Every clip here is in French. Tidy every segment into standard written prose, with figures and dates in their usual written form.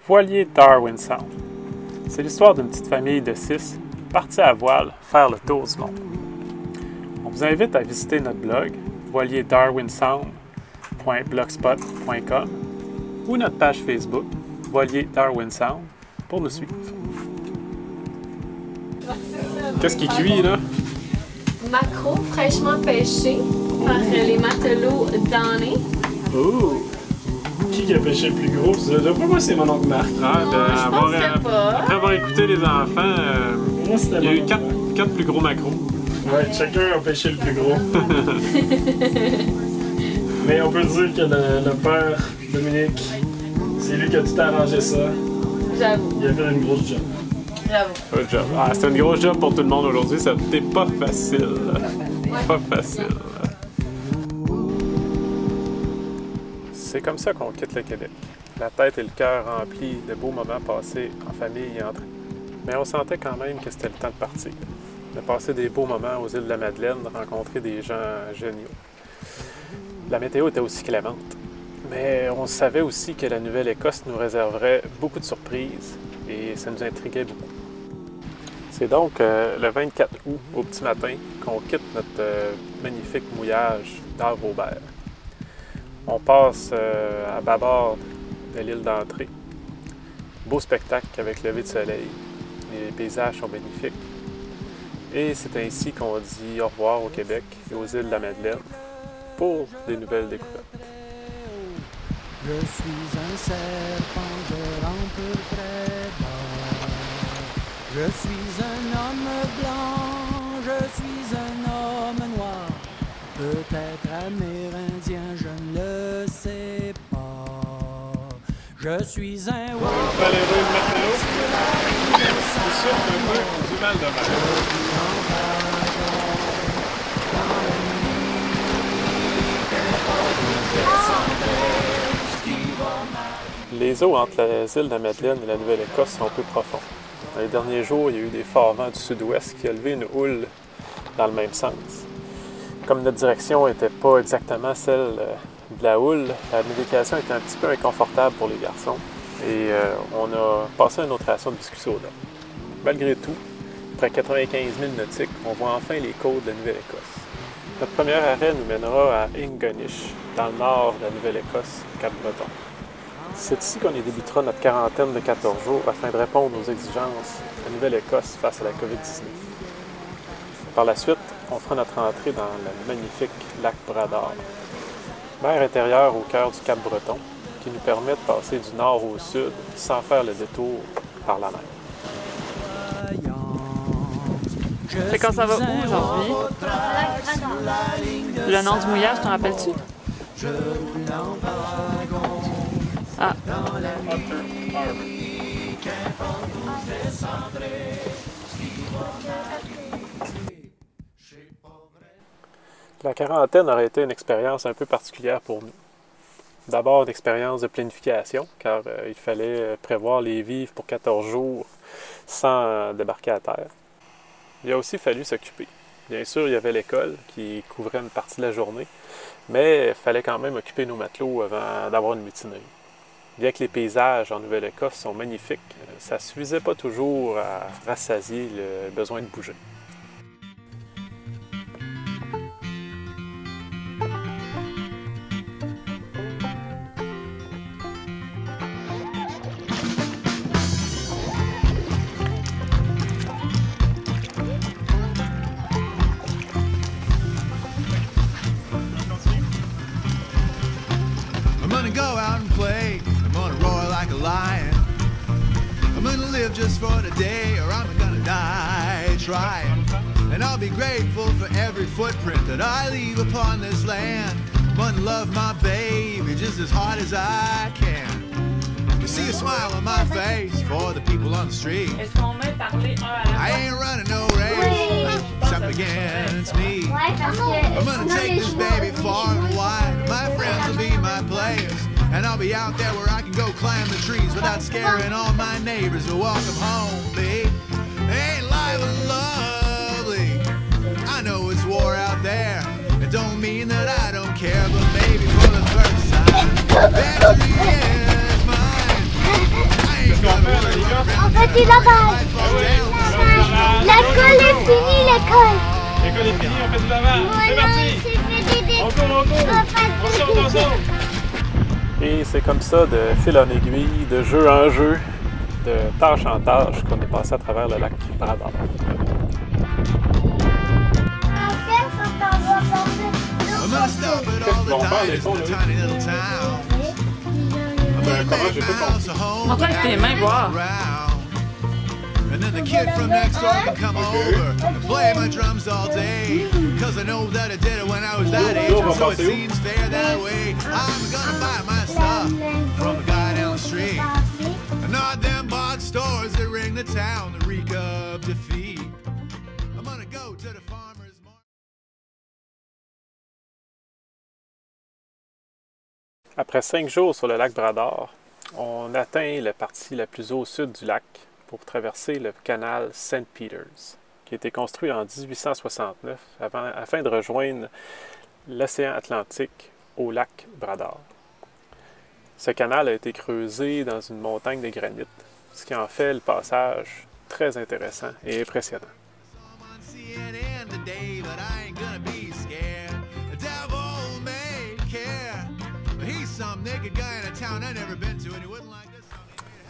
Voilier Darwin Sound. C'est l'histoire d'une petite famille de 6 partie à voile faire le tour du monde. On vous invite à visiter notre blog voilierdarwinsound.blogspot.com ou notre page Facebook Voilier Darwin Sound pour nous suivre. Qu'est-ce qui cuit là? Maquereaux fraîchement pêchés par les matelots Danny. Oh! Qui a pêché le plus gros? D'après moi, c'est mon oncle Marc. Ah, après avoir écouté les enfants, Moi, il y a eu 4 plus gros maquereaux. Ouais, chacun a pêché le plus gros. Mais on peut dire que le père, Dominique, c'est lui qui a tout arrangé ça. J'avoue. Il a fait une grosse job. J'avoue. Good job. Ah, c'était une grosse job pour tout le monde aujourd'hui, ça n'était pas facile. Pas facile. C'est comme ça qu'on quitte le Québec. La tête et le cœur remplis de beaux moments passés en famille et entre amis. Mais on sentait quand même que c'était le temps de partir. De passer des beaux moments aux îles de la Madeleine, de rencontrer des gens géniaux. La météo était aussi clémente. Mais on savait aussi que la Nouvelle-Écosse nous réserverait beaucoup de surprises et ça nous intriguait beaucoup. C'est donc le 24 août, au petit matin, qu'on quitte notre magnifique mouillage d'Arve-Aubert. On passe à bâbord de l'île d'entrée. Beau spectacle avec lever de soleil. Les paysages sont magnifiques. Et c'est ainsi qu'on dit au revoir au Québec et aux îles de la Madeleine pour des nouvelles découvertes. Je suis un serpent, je rampe très bas. Je suis un homme blanc, je suis un homme noir. Peut-être amérindien, je ne le sais pas. Je suis un Valeureux matelot, qui souffre un peu du mal de mer. Les eaux entre les îles de la Madeleine et la Nouvelle-Écosse sont peu profondes. Dans les derniers jours, il y a eu des forts vents du sud-ouest qui ont levé une houle dans le même sens. Comme notre direction n'était pas exactement celle de la houle, la navigation était un petit peu inconfortable pour les garçons et on a passé une autre ration de biscuits soda. Malgré tout, après 95 000 nautiques, on voit enfin les côtes de la Nouvelle-Écosse. Notre premier arrêt nous mènera à Ingonish, dans le nord de la Nouvelle-Écosse, Cap-Breton. C'est ici qu'on y débutera notre quarantaine de 14 jours afin de répondre aux exigences de la Nouvelle-Écosse face à la COVID-19. Par la suite, on fera notre entrée dans le magnifique lac Brador, mer intérieure au cœur du Cap-Breton, qui nous permet de passer du nord au sud sans faire le détour par la mer. Fait qu'on s'en va où aujourd'hui? Le nom du mouillage, t'en rappelles-tu? Ah. La quarantaine aurait été une expérience un peu particulière pour nous. D'abord, une expérience de planification, car il fallait prévoir les vivres pour 14 jours sans débarquer à terre. Il a aussi fallu s'occuper. Bien sûr, il y avait l'école qui couvrait une partie de la journée, mais il fallait quand même occuper nos matelots avant d'avoir une mutinerie. Bien que les paysages en Nouvelle-Écosse sont magnifiques, ça ne suffisait pas toujours à rassasier le besoin de bouger. I'm gonna go out and play, I'm gonna roar like a lion. I'm gonna live just for the day or I'm gonna die trying. And I'll be grateful for every footprint that I leave upon this land. I'm gonna love my baby just as hard as I can. You see a smile on my face for the people on the street. I ain't running no race, it's up against me. I'm gonna take this baby far and wide. My friends will be my players, and I'll be out there where I can go climb the trees without scaring all my neighbors to welcome home, babe. Ain't life lovely? I know it's war out there. It don't mean that I don't care, but maybe for the first time, victory is mine. I du lavage. L'école est finie, l'école. L'école est finie, on fait du lavage. C'est parti! On court! Attention! Et c'est comme ça, de fil en aiguille, de jeu en jeu, de tâche en tâche, qu'on est passé à travers le lac Brador. I'm gonna stop at all the ties in a tiny little town. I'm gonna make my house a home. Montre avec tes mains, voir. And then the kid from next door can come over and play my drums all day. Cause I know that I did it when I was that age, and so it seems fair that way. I'm gonna buy my stuff from the guy down the street. And not them bought stores that ring the town, the reek of defeat. I'm gonna go to the farmer's market. Après 5 jours sur le lac Brador, on atteint la partie la plus au sud du lac pour traverser le canal St. Peters, qui a été construit en 1869 afin de rejoindre l'océan Atlantique au lac Brador. Ce canal a été creusé dans une montagne de granit, ce qui en fait le passage très intéressant et impressionnant.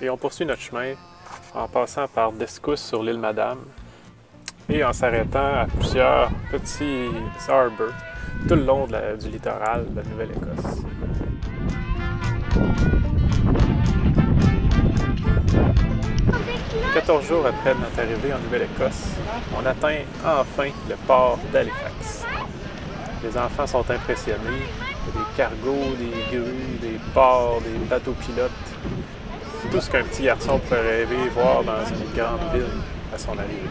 Et on poursuit notre chemin en passant par Descousse sur l'île Madame et en s'arrêtant à plusieurs petits harbours tout le long du littoral de la Nouvelle-Écosse. « 14 jours après notre arrivée en Nouvelle-Écosse, on atteint enfin le port d'Halifax. Les enfants sont impressionnés. Il y a des cargos, des grues, des ports, des bateaux pilotes. Tout ce qu'un petit garçon pourrait rêver voir dans une grande ville à son arrivée.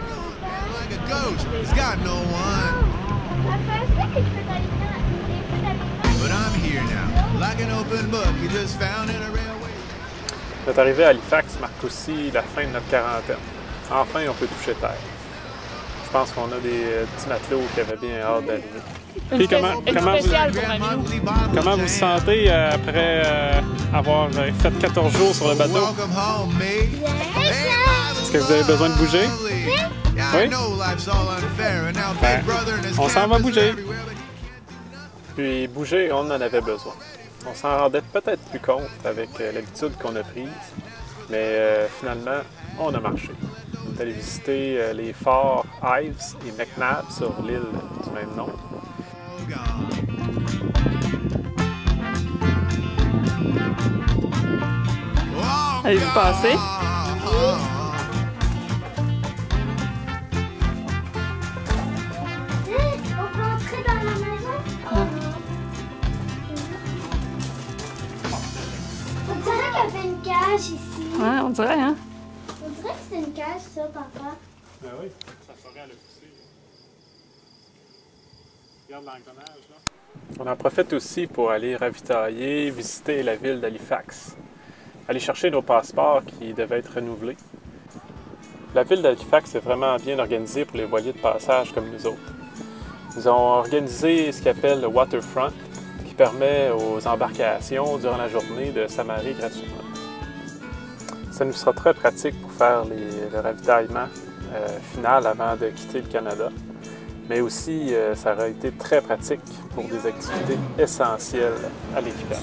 Notre arrivée à Halifax marque aussi la fin de notre quarantaine. Enfin, on peut toucher terre. Je pense qu'on a des petits matelots qui avaient bien hâte d'arriver. Puis comment vous vous sentez après avoir fait 14 jours sur le bateau? Est-ce que vous avez besoin de bouger? Oui? Ben, on s'en va bouger. Puis bouger, on en avait besoin. On s'en rendait peut-être plus compte avec l'habitude qu'on a prise, mais finalement, on a marché. On est allé visiter les forts Ives et McNabb sur l'île du même nom. Avez-vous passé? On peut entrer dans la maison? On dirait qu'il y avait une cage ici. Ouais, on dirait, hein? On dirait que c'est une cage, ça, papa. Ben oui, ça ferait à le pousser. Regarde l'engrenage, là. On en profite aussi pour aller ravitailler, visiter la ville d'Halifax. Aller chercher nos passeports qui devaient être renouvelés. La ville d'Halifax est vraiment bien organisée pour les voiliers de passage comme nous autres. Ils ont organisé ce qu'ils appellent le waterfront, qui permet aux embarcations durant la journée de s'amarrer gratuitement. Ça nous sera très pratique pour faire le ravitaillement final avant de quitter le Canada. Mais aussi, ça aurait été très pratique pour des activités essentielles à l'équipage.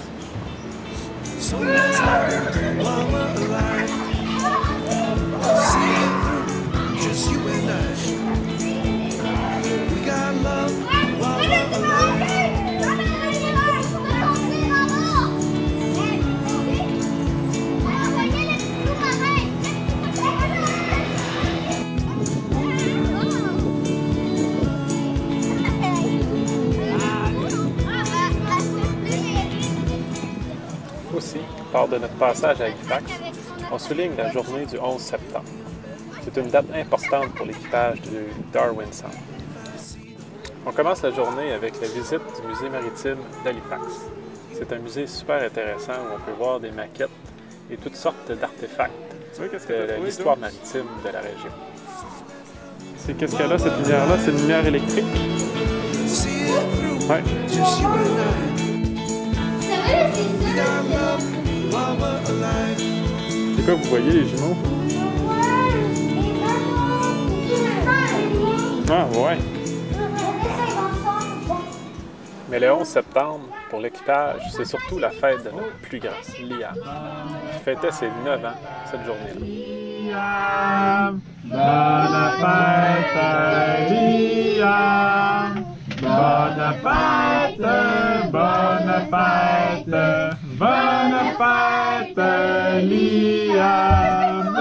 Aussi, lors de notre passage à Halifax, on souligne la journée du 11 septembre. C'est une date importante pour l'équipage du Darwin Sound. On commence la journée avec la visite du musée maritime d'Halifax. C'est un musée super intéressant où on peut voir des maquettes et toutes sortes d'artefacts de l'histoire maritime de la région. C'est qu'est-ce qu'elle a cette lumière-là? C'est une lumière électrique? Ouais. C'est quoi, vous voyez les jumeaux? Ah ouais. Essaye d'ensemble. Mais le 11 septembre, pour l'équipage, c'est surtout la fête de notre plus grand, Liam, qui fêtait ses 9 ans cette journée-là. Bonne fête, Liam! Bonne fête, bonne fête, bonne fête, Liam!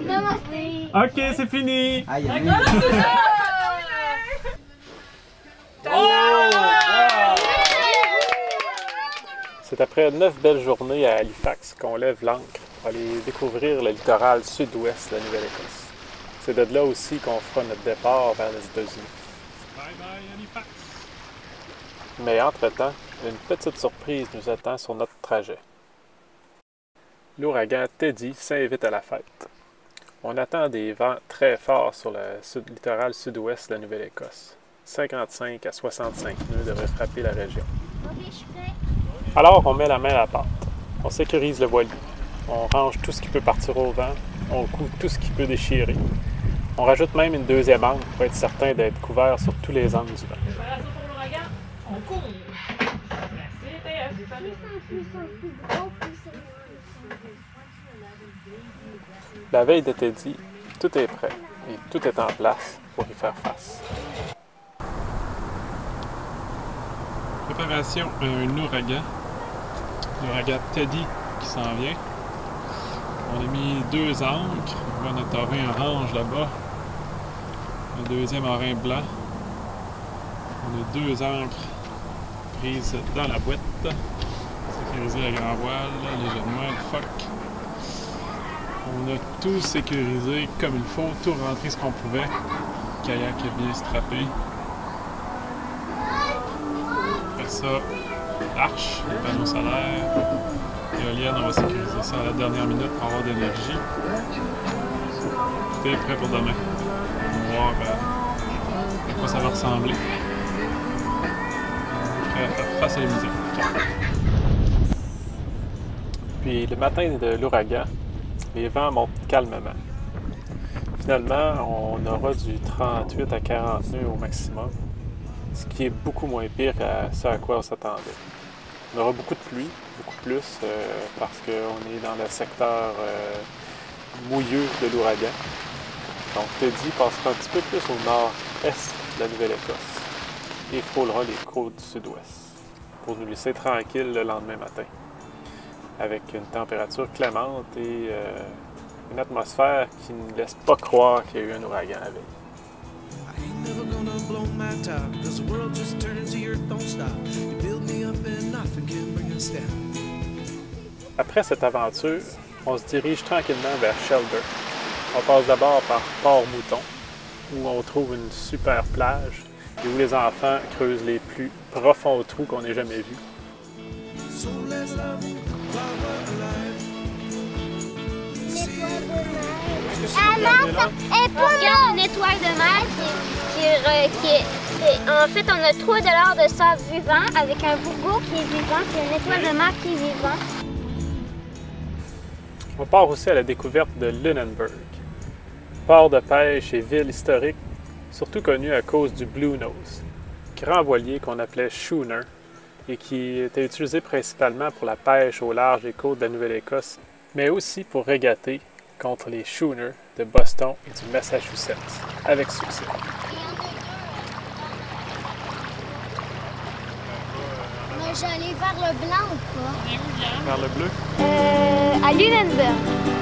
Namasté. Ok, c'est fini! C'est après 9 belles journées à Halifax qu'on lève l'ancre pour aller découvrir le littoral sud-ouest de la Nouvelle-Écosse. C'est de là aussi qu'on fera notre départ vers les États-Unis. Bye bye, Halifax! Mais entre-temps, une petite surprise nous attend sur notre trajet. L'ouragan Teddy s'invite à la fête. On attend des vents très forts sur le littoral sud-ouest de la Nouvelle-Écosse. 55 à 65 nœuds devraient frapper la région. Ok, je suis prêt. Alors, on met la main à la pâte. On sécurise le voilier. On range tout ce qui peut partir au vent. On coud tout ce qui peut déchirer. On rajoute même une deuxième ancre pour être certain d'être couvert sur tous les angles du vent. Préparation pour l'ouragan, on court. Merci, TF. La veille de Teddy, tout est prêt et tout est en place pour y faire face. Préparation à un ouragan. L'ouragan Teddy qui s'en vient. On a mis 2 ancres. On voit notre orin orange là-bas. Un deuxième orin blanc. On a 2 ancres prises dans la boîte. Sécuriser la grand voile, légèrement, le foc. On a tout sécurisé comme il faut, tout rentré ce qu'on pouvait. Le kayak est bien strappé. Après ça, l'arche, le panneau solaire. L'éolienne, on va sécuriser ça à la dernière minute pour avoir de l'énergie. Tout est prêt pour demain. On va voir à quoi ça va ressembler. Prêt à faire face à la musique. Puis le matin de l'ouragan, les vents montent calmement. Finalement, on aura du 38 à 40 nœuds au maximum, ce qui est beaucoup moins pire à ce à quoi on s'attendait. On aura beaucoup de pluie, beaucoup plus, parce qu'on est dans le secteur mouilleux de l'ouragan. Donc Teddy passera un petit peu plus au nord-est de la Nouvelle-Écosse et frôlera les côtes du sud-ouest pour nous laisser tranquilles le lendemain matin, avec une température clémente et une atmosphère qui ne laisse pas croire qu'il y a eu un ouragan la veille. I ain't never gonna blow my top, 'cause the world just turns here, don't stop. You build me up and nothing can bring us down. Après cette aventure, on se dirige tranquillement vers Shelburne. On passe d'abord par Port-Mouton, où on trouve une super plage et où les enfants creusent les plus profonds trous qu'on ait jamais vus. So let's love while we're alive. Regarde une étoile de mer en fait, on a 3 $ de sable vivant avec un bourreau qui est vivant et une étoile de mer qui est vivant. On part aussi à la découverte de Lunenburg, port de pêche et ville historique, surtout connu à cause du Blue Nose, grand voilier qu'on appelait schooner et qui était utilisé principalement pour la pêche au large des côtes de la Nouvelle-Écosse, mais aussi pour régater contre les schooners de Boston et du Massachusetts, avec succès. Moi, j'allais vers le blanc ou pas? Vers le bleu? À Lunenburg.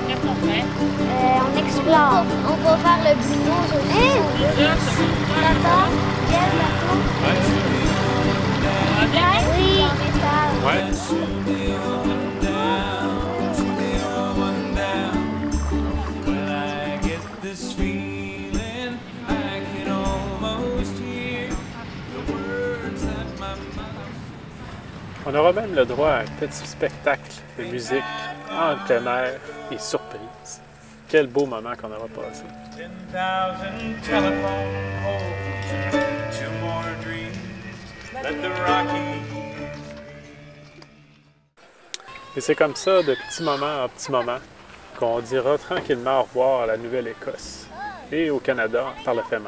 Qu'est-ce qu'on fait? On explore. On va vers le Blue Nose aussi. D'accord? Quel bateau? Oui. Ouais. On aura même le droit à un petit spectacle de musique en plein air et surprise. Quel beau moment qu'on aura passé. 10,000 telephone poles, 2 more dreams, let the Rockies. Et c'est comme ça, de petit moment en petit moment, qu'on dira tranquillement au revoir à la Nouvelle-Écosse et au Canada par le fait même.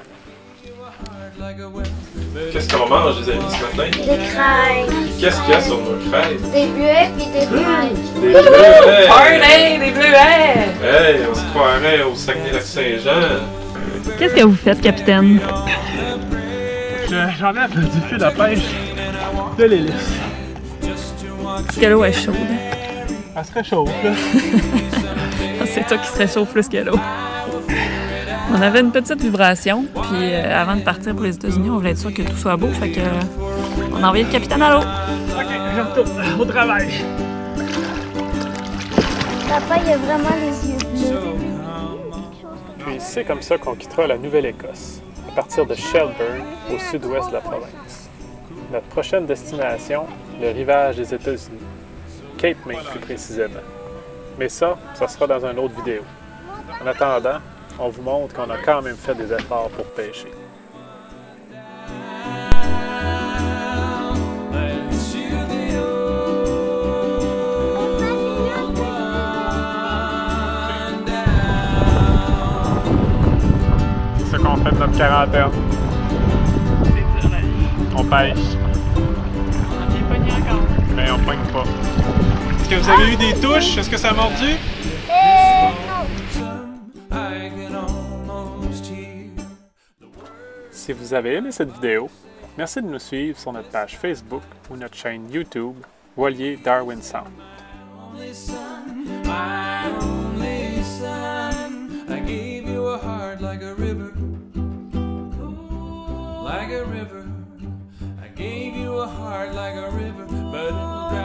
Qu'est-ce qu'on mange, les amis, ce matin? Des crêpes. Qu'est-ce qu'il y a sur nos crêpes? Des bleuets puis des fraises. Des bleuets! Party, des bleuets! Hey, on se croirait au Saguenay-Lac-Saint-Jean. Qu'est-ce que vous faites, capitaine? J'enlève du fil à pêche de l'hélice. Est-ce que l'eau est chaude? Elle se réchauffe, là. C'est toi qui se réchauffe plus que l'eau. On avait une petite vibration, puis avant de partir pour les États-Unis, on voulait être sûr que tout soit beau, fait que on a envoyé le capitaine à l'eau. Ok, je retourne au travail. Papa, il a vraiment les yeux bleus. Puis c'est comme ça qu'on quittera la Nouvelle-Écosse, à partir de Shelburne, au sud-ouest de la province. Notre prochaine destination, le rivage des États-Unis, Cape May plus précisément. Mais ça sera dans une autre vidéo. En attendant, on vous montre qu'on a quand même fait des efforts pour pêcher. C'est ce qu'on fait de notre quarantaine. C'est dur la vie. On pêche, On est pogné encore. mais on pogne pas. Est-ce que vous avez eu des touches? Est-ce que ça a mordu? Si vous avez aimé cette vidéo, merci de nous suivre sur notre page Facebook ou notre chaîne YouTube Voilier Darwin Sound. My only son, I gave you a heart like a river, like a river. I gave you a heart like a river, but it'll drown.